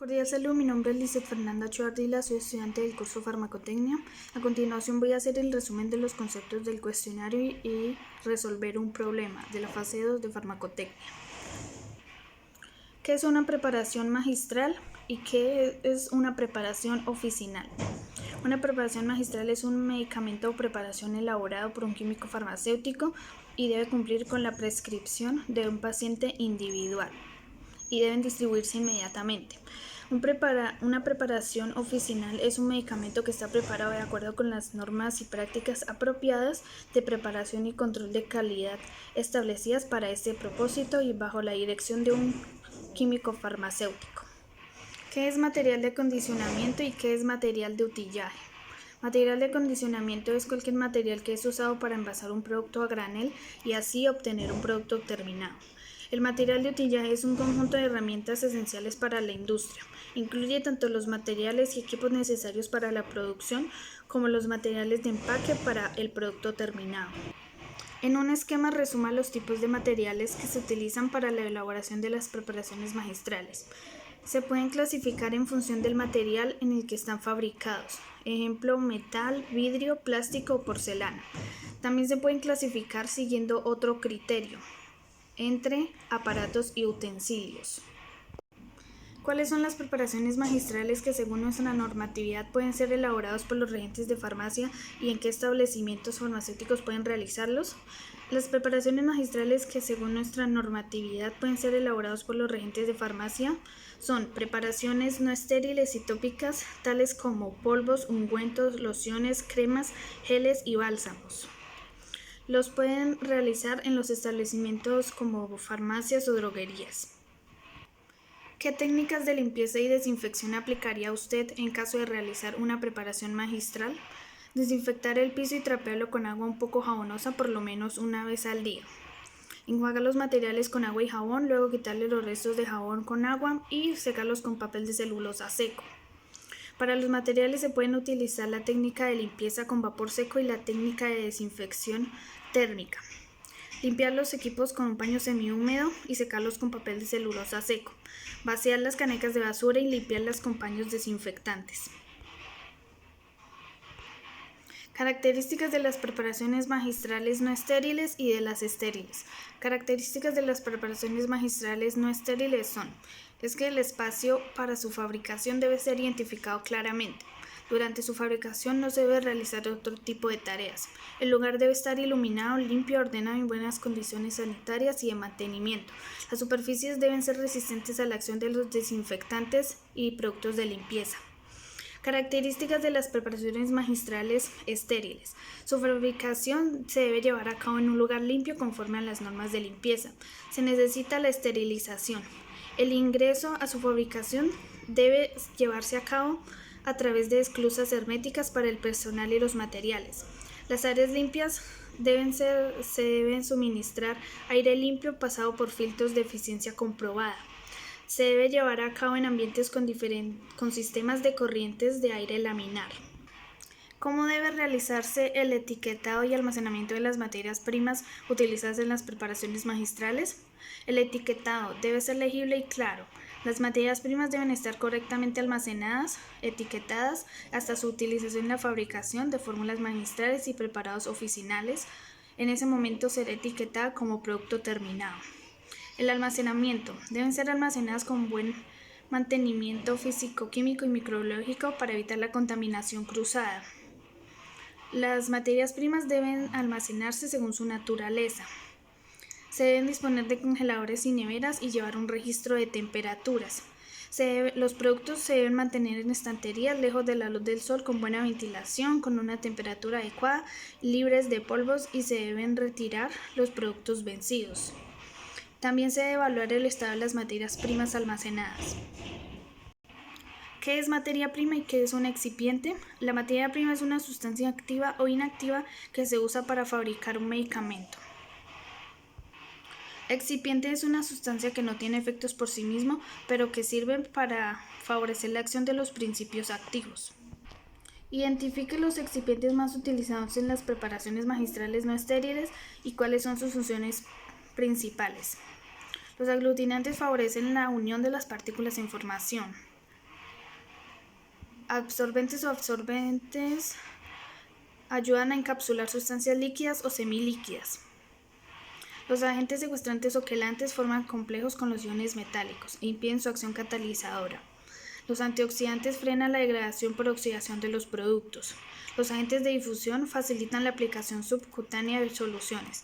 Cordial saludo, mi nombre es Lizeth Fernanda Ochoa Ardila, soy estudiante del curso Farmacotecnia. A continuación voy a hacer el resumen de los conceptos del cuestionario y resolver un problema de la fase 2 de Farmacotecnia. ¿Qué es una preparación magistral y qué es una preparación oficinal? Una preparación magistral es un medicamento o preparación elaborado por un químico farmacéutico y debe cumplir con la prescripción de un paciente individual y deben distribuirse inmediatamente. Una preparación oficinal es un medicamento que está preparado de acuerdo con las normas y prácticas apropiadas de preparación y control de calidad establecidas para este propósito y bajo la dirección de un químico farmacéutico. ¿Qué es material de acondicionamiento y qué es material de utillaje? Material de acondicionamiento es cualquier material que es usado para envasar un producto a granel y así obtener un producto terminado. El material de utillaje es un conjunto de herramientas esenciales para la industria. Incluye tanto los materiales y equipos necesarios para la producción como los materiales de empaque para el producto terminado. En un esquema resuma los tipos de materiales que se utilizan para la elaboración de las preparaciones magistrales. Se pueden clasificar en función del material en el que están fabricados, ejemplo metal, vidrio, plástico o porcelana. También se pueden clasificar siguiendo otro criterio, entre aparatos y utensilios. ¿Cuáles son las preparaciones magistrales que según nuestra normatividad pueden ser elaborados por los regentes de farmacia y en qué establecimientos farmacéuticos pueden realizarlos? Las preparaciones magistrales que según nuestra normatividad pueden ser elaborados por los regentes de farmacia son preparaciones no estériles y tópicas, tales como polvos, ungüentos, lociones, cremas, geles y bálsamos. Los pueden realizar en los establecimientos como farmacias o droguerías. ¿Qué técnicas de limpieza y desinfección aplicaría usted en caso de realizar una preparación magistral? Desinfectar el piso y trapearlo con agua un poco jabonosa por lo menos una vez al día. Enjuagar los materiales con agua y jabón, luego quitarle los restos de jabón con agua y secarlos con papel de celulosa seco. Para los materiales se pueden utilizar la técnica de limpieza con vapor seco y la técnica de desinfección térmica. Limpiar los equipos con un paño semihúmedo y secarlos con papel de celulosa seco. Vaciar las canecas de basura y limpiarlas con paños desinfectantes. Características de las preparaciones magistrales no estériles y de las estériles. Características de las preparaciones magistrales no estériles es que el espacio para su fabricación debe ser identificado claramente. Durante su fabricación no se debe realizar otro tipo de tareas. El lugar debe estar iluminado, limpio, ordenado en buenas condiciones sanitarias y de mantenimiento. Las superficies deben ser resistentes a la acción de los desinfectantes y productos de limpieza. Características de las preparaciones magistrales estériles. Su fabricación se debe llevar a cabo en un lugar limpio conforme a las normas de limpieza. Se necesita la esterilización. El ingreso a su fabricación debe llevarse a cabo a través de esclusas herméticas para el personal y los materiales. Las áreas limpias se deben suministrar aire limpio pasado por filtros de eficiencia comprobada. Se debe llevar a cabo en ambientes con sistemas de corrientes de aire laminar. ¿Cómo debe realizarse el etiquetado y almacenamiento de las materias primas utilizadas en las preparaciones magistrales? El etiquetado debe ser legible y claro. Las materias primas deben estar correctamente almacenadas, etiquetadas, hasta su utilización en la fabricación de fórmulas magistrales y preparados oficinales. En ese momento será etiquetada como producto terminado. El almacenamiento. Deben ser almacenadas con buen mantenimiento físico, químico y microbiológico para evitar la contaminación cruzada. Las materias primas deben almacenarse según su naturaleza. Se deben disponer de congeladores y neveras y llevar un registro de temperaturas. Los productos se deben mantener en estanterías lejos de la luz del sol, con buena ventilación, con una temperatura adecuada, libres de polvos, y se deben retirar los productos vencidos. También se debe evaluar el estado de las materias primas almacenadas. ¿Qué es materia prima y qué es un excipiente? La materia prima es una sustancia activa o inactiva que se usa para fabricar un medicamento. Excipiente es una sustancia que no tiene efectos por sí mismo, pero que sirve para favorecer la acción de los principios activos. Identifique los excipientes más utilizados en las preparaciones magistrales no estériles y cuáles son sus funciones principales. Los aglutinantes favorecen la unión de las partículas en formación. Absorbentes o absorbentes ayudan a encapsular sustancias líquidas o semilíquidas. Los agentes secuestrantes o quelantes forman complejos con los iones metálicos e impiden su acción catalizadora. Los antioxidantes frenan la degradación por oxidación de los productos. Los agentes de difusión facilitan la aplicación subcutánea de soluciones.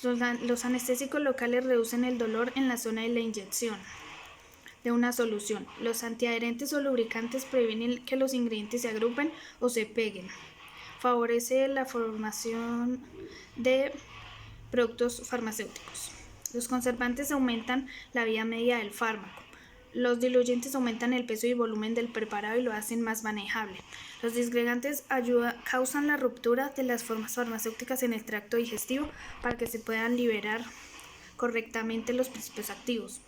Los anestésicos locales reducen el dolor en la zona de la inyección de una solución. Los antiadherentes o lubricantes previenen que los ingredientes se agrupen o se peguen. Favorece la formación de productos farmacéuticos. Los conservantes aumentan la vida media del fármaco. Los diluyentes aumentan el peso y volumen del preparado y lo hacen más manejable. Los disgregantes causan la ruptura de las formas farmacéuticas en el tracto digestivo para que se puedan liberar correctamente los principios activos.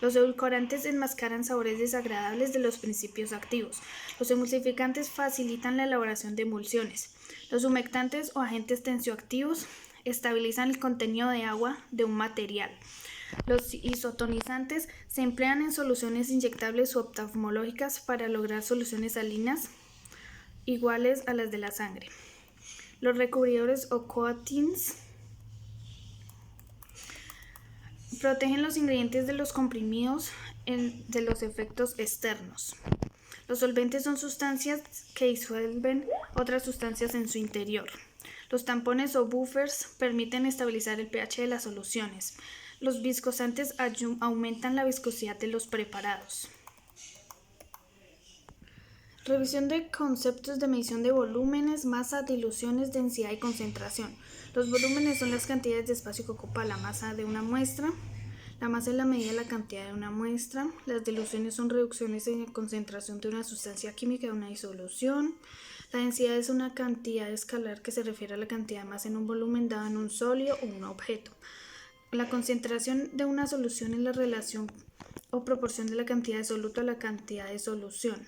Los edulcorantes enmascaran sabores desagradables de los principios activos. Los emulsificantes facilitan la elaboración de emulsiones. Los humectantes o agentes tensioactivos estabilizan el contenido de agua de un material. Los isotonizantes se emplean en soluciones inyectables u oftalmológicas para lograr soluciones salinas iguales a las de la sangre. Los recubridores o coatings protegen los ingredientes de los comprimidos de los efectos externos. Los solventes son sustancias que disuelven otras sustancias en su interior. Los tampones o buffers permiten estabilizar el pH de las soluciones. Los viscosantes aumentan la viscosidad de los preparados. Revisión de conceptos de medición de volúmenes, masa, diluciones, densidad y concentración. Los volúmenes son las cantidades de espacio que ocupa la masa de una muestra. La masa es la medida de la cantidad de una muestra. Las diluciones son reducciones en concentración de una sustancia química de una disolución. La densidad es una cantidad escalar que se refiere a la cantidad de masa en un volumen dado en un sólido o un objeto. La concentración de una solución es la relación o proporción de la cantidad de soluto a la cantidad de solución.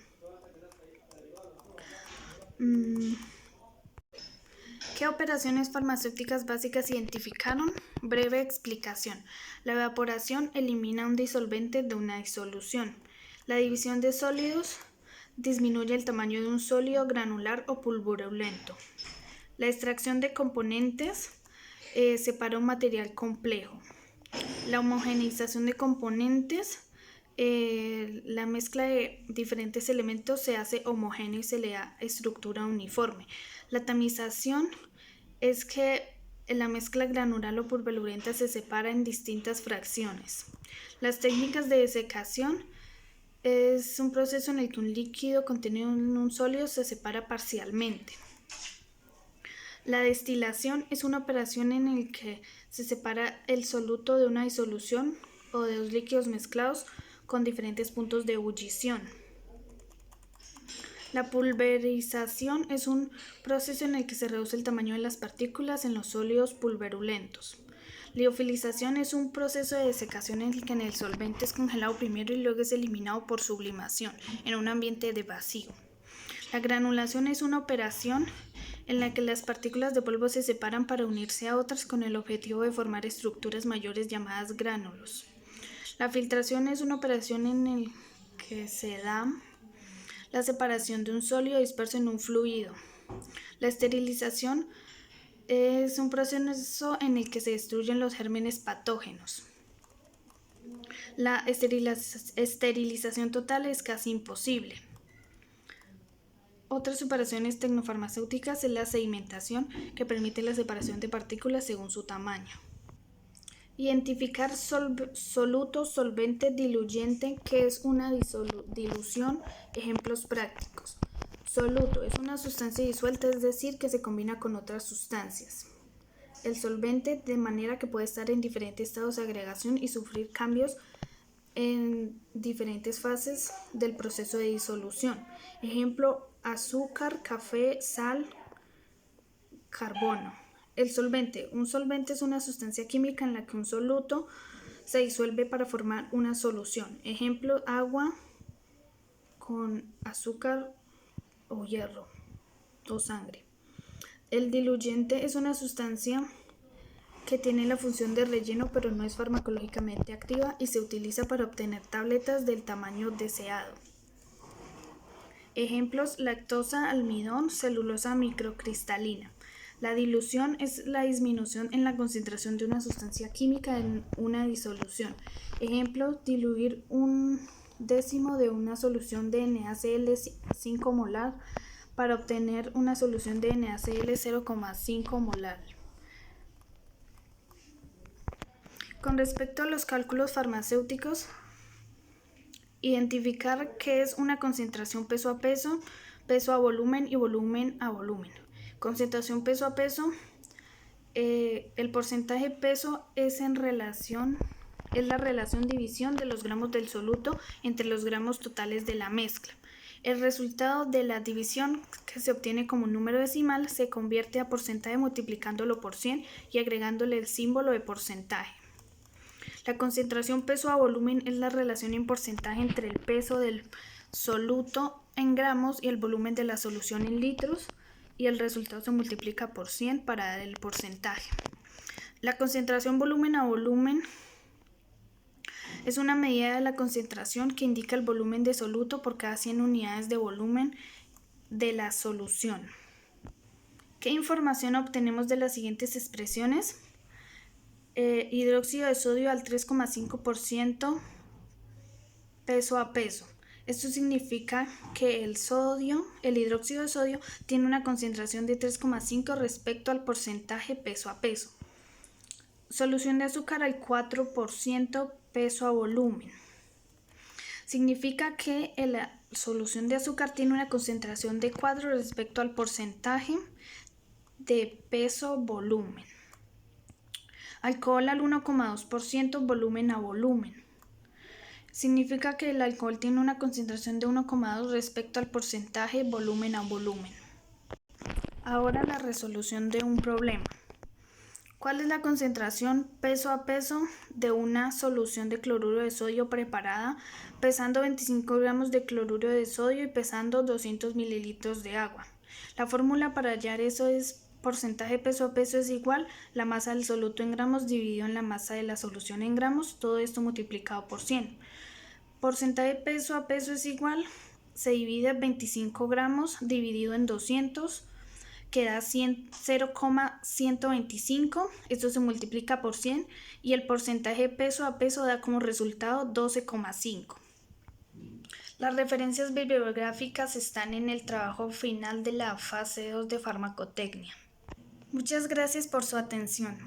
¿Qué operaciones farmacéuticas básicas identificaron? Breve explicación. La evaporación elimina un disolvente de una disolución. La división de sólidos disminuye el tamaño de un sólido granular o pulverulento. La extracción de componentes separa un material complejo. La homogeneización de componentes, la mezcla de diferentes elementos se hace homogénea y se le da estructura uniforme. La tamización es que la mezcla granular o pulverulenta se separa en distintas fracciones. Las técnicas de desecación es un proceso en el que un líquido contenido en un sólido se separa parcialmente. La destilación es una operación en la que se separa el soluto de una disolución o de dos líquidos mezclados con diferentes puntos de ebullición. La pulverización es un proceso en el que se reduce el tamaño de las partículas en los sólidos pulverulentos. Liofilización es un proceso de desecación en el que el solvente es congelado primero y luego es eliminado por sublimación en un ambiente de vacío. La granulación es una operación en la que las partículas de polvo se separan para unirse a otras con el objetivo de formar estructuras mayores llamadas gránulos. La filtración es una operación en la que se da la separación de un sólido disperso en un fluido. La esterilización es un proceso en el que se destruyen los gérmenes patógenos. La esterilización total es casi imposible. Otras operaciones tecnofarmacéuticas es la sedimentación, que permite la separación de partículas según su tamaño. Identificar soluto, solvente, diluyente, que es una dilución. Ejemplos prácticos. Soluto es una sustancia disuelta, es decir, que se combina con otras sustancias. El solvente, de manera que puede estar en diferentes estados de agregación y sufrir cambios en diferentes fases del proceso de disolución. Ejemplo, azúcar, café, sal, carbono. El solvente. Un solvente es una sustancia química en la que un soluto se disuelve para formar una solución. Ejemplo, agua con azúcar o hierro o sangre. El diluyente es una sustancia que tiene la función de relleno pero no es farmacológicamente activa y se utiliza para obtener tabletas del tamaño deseado. Ejemplos: lactosa, almidón, celulosa microcristalina. La dilución es la disminución en la concentración de una sustancia química en una disolución. Ejemplo: diluir 1/10 de una solución de NaCl 5 molar para obtener una solución de NaCl 0,5 molar. Con respecto a los cálculos farmacéuticos, identificar qué es una concentración peso a peso, peso a volumen y volumen a volumen. Concentración peso a peso, el porcentaje peso es la relación división de los gramos del soluto entre los gramos totales de la mezcla. El resultado de la división, que se obtiene como un número decimal, se convierte a porcentaje multiplicándolo por 100 y agregándole el símbolo de porcentaje. La concentración peso a volumen es la relación en porcentaje entre el peso del soluto en gramos y el volumen de la solución en litros, y el resultado se multiplica por 100 para dar el porcentaje. La concentración volumen a volumen es una medida de la concentración que indica el volumen de soluto por cada 100 unidades de volumen de la solución. ¿Qué información obtenemos de las siguientes expresiones? Hidróxido de sodio al 3,5% peso a peso. Esto significa que el hidróxido de sodio tiene una concentración de 3,5 respecto al porcentaje peso a peso. Solución de azúcar al 4% peso a volumen. Significa que la solución de azúcar tiene una concentración de 4 respecto al porcentaje de peso volumen. Alcohol al 1,2% volumen a volumen. Significa que el alcohol tiene una concentración de 1,2 respecto al porcentaje volumen a volumen. Ahora la resolución de un problema. ¿Cuál es la concentración peso a peso de una solución de cloruro de sodio preparada pesando 25 gramos de cloruro de sodio y pesando 200 mililitros de agua? La fórmula para hallar eso es: porcentaje peso a peso es igual la masa del soluto en gramos dividido en la masa de la solución en gramos, todo esto multiplicado por 100. Porcentaje peso a peso es igual, se divide 25 gramos dividido en 200, que da 0,125, esto se multiplica por 100 y el porcentaje peso a peso da como resultado 12,5. Las referencias bibliográficas están en el trabajo final de la fase 2 de farmacotecnia. Muchas gracias por su atención.